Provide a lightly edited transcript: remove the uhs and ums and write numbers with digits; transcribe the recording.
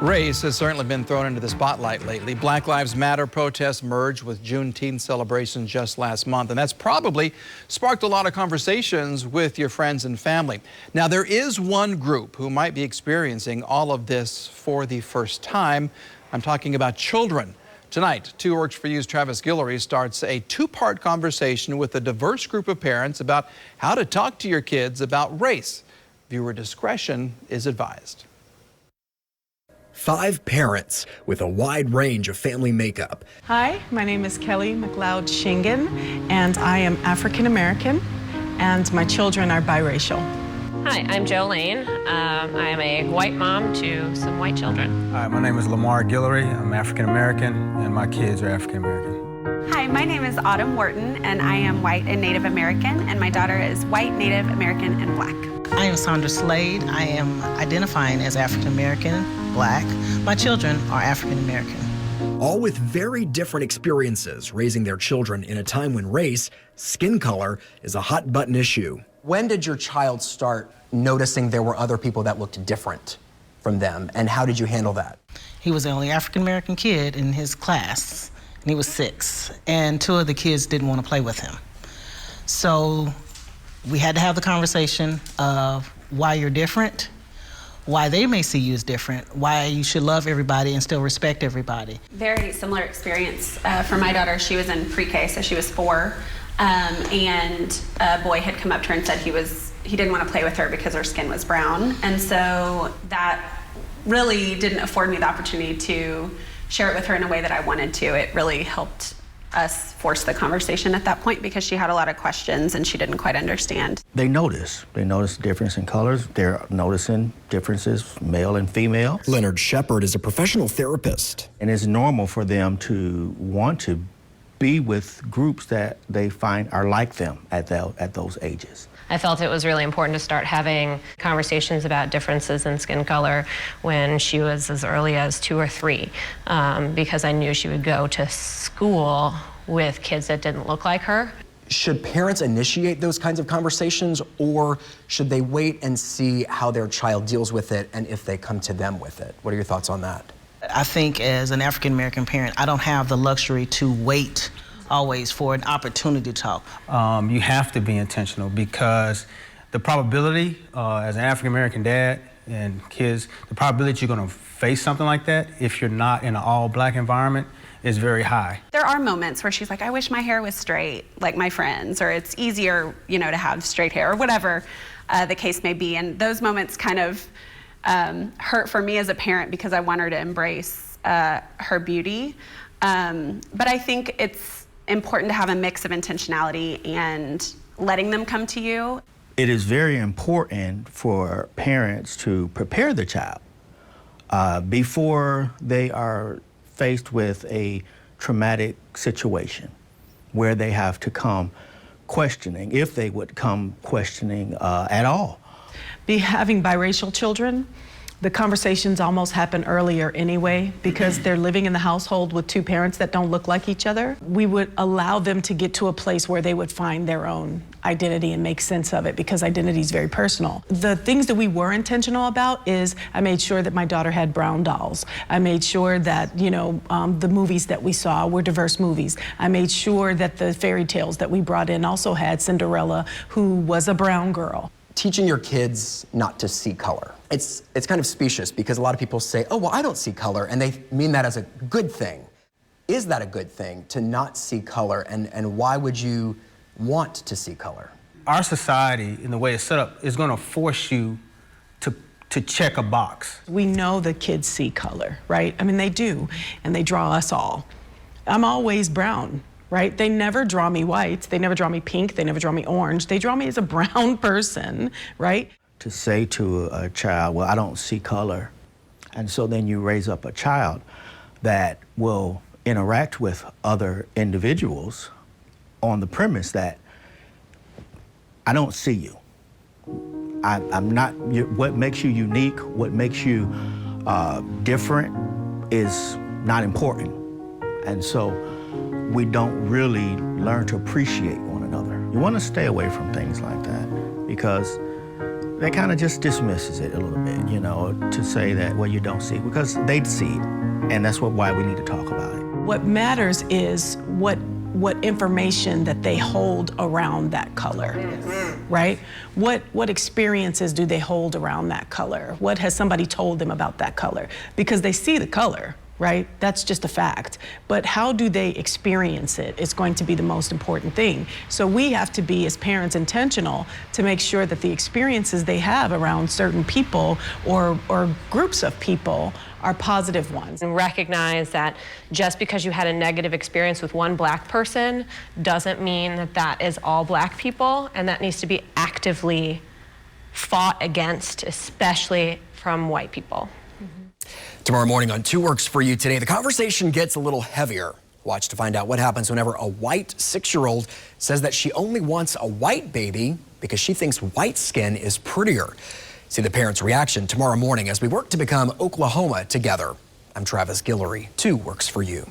Race has certainly been thrown into the spotlight lately. Black Lives Matter protests merged with Juneteenth celebrations just last month, and that's probably sparked a lot of conversations with your friends and family. Now, there is one group who might be experiencing all of this for the first time. I'm talking about children. Tonight, 2 Works for You's Travis Guillory starts a 2-part conversation with a diverse group of parents about how to talk to your kids about race. Viewer discretion is advised. 5 parents with a wide range of family makeup. Hi, my name is Kelly McLeod Shingen, and I am African American, and my children are biracial. Hi, I'm Jolene. I am a white mom to some white children. Hi, my name is Lamar Guillory. I'm African American, and my kids are African American. Hi, my name is Autumn Wharton, and I am white and Native American, and my daughter is white, Native American, and black. I am Sandra Slade. I am identifying as African American, black. My children are African American. All with very different experiences raising their children in a time when race, skin color, is a hot button issue. When did your child start noticing there were other people that looked different from them, and how did you handle that? He was the only African American kid in his class, and he was 6, and 2 of the kids didn't want to play with him. So we had to have the conversation of why you're different, why they may see you as different, why you should love everybody and still respect everybody. Very similar experience for my daughter. She was in pre-K, so she was 4, and a boy had come up to her and said he didn't want to play with her because her skin was brown, and so that really didn't afford me the opportunity to share it with her in a way that I wanted to. It really helped us force the conversation at that point because she had a lot of questions and she didn't quite understand. They notice the difference in colors. They're noticing differences, male and female. Leonard Shepard is a professional therapist. And it's normal for them to want to be with groups that they find are like them at those ages. I felt it was really important to start having conversations about differences in skin color when she was as early as 2 or 3, because I knew she would go to school with kids that didn't look like her. Should parents initiate those kinds of conversations, or should they wait and see how their child deals with it and if they come to them with it? What are your thoughts on that? I think as an African American parent, I don't have the luxury to wait always for an opportunity to talk. You have to be intentional because the probability, as an African American dad and kids, the probability you're going to face something like that if you're not in an all-black environment is very high. There are moments where she's like, I wish my hair was straight like my friends, or it's easier, to have straight hair, or whatever the case may be. And those moments kind of hurt for me as a parent because I want her to embrace her beauty. But I think it's important to have a mix of intentionality and letting them come to you. It is very important for parents to prepare the child before they are faced with a traumatic situation where they have to come questioning, if they would come questioning at all. Having biracial children, the conversations almost happen earlier anyway because they're living in the household with 2 parents that don't look like each other. We would allow them to get to a place where they would find their own identity and make sense of it because identity is very personal. The things that we were intentional about is I made sure that my daughter had brown dolls. I made sure that, the movies that we saw were diverse movies. I made sure that the fairy tales that we brought in also had Cinderella, who was a brown girl. Teaching your kids not to see color. It's kind of specious because a lot of people say, oh, well, I don't see color, and they mean that as a good thing. Is that a good thing, to not see color, and why would you want to see color? Our society, in the way it's set up, is going to force you to check a box. We know that kids see color, right? I mean, they do, and they draw us all. I'm always brown. Right? They never draw me white, they never draw me pink, they never draw me orange. They draw me as a brown person, right? To say to a child, well, I don't see color, and so then you raise up a child that will interact with other individuals on the premise that I don't see you. I'm not, what makes you unique, what makes you different is not important. And so we don't really learn to appreciate one another. You want to stay away from things like that because They kind of just dismisses it a little bit, you know, to say that, well, you don't see, because they'd see it. And that's why we need to talk about it. What matters is what information that they hold around that color, right? What experiences do they hold around that color? What has somebody told them about that color? Because they see the color, right? That's just a fact. But how do they experience it is going to be the most important thing. So we have to be, as parents, intentional to make sure that the experiences they have around certain people or groups of people are positive ones. And recognize that just because you had a negative experience with one black person doesn't mean that that is all black people, and that needs to be actively fought against, especially from white people. Tomorrow morning on 2 Works For You Today, the conversation gets a little heavier. Watch to find out what happens whenever a white 6-year-old says that she only wants a white baby because she thinks white skin is prettier. See the parents' reaction tomorrow morning as we work to become Oklahoma together. I'm Travis Guillory, 2 Works For You.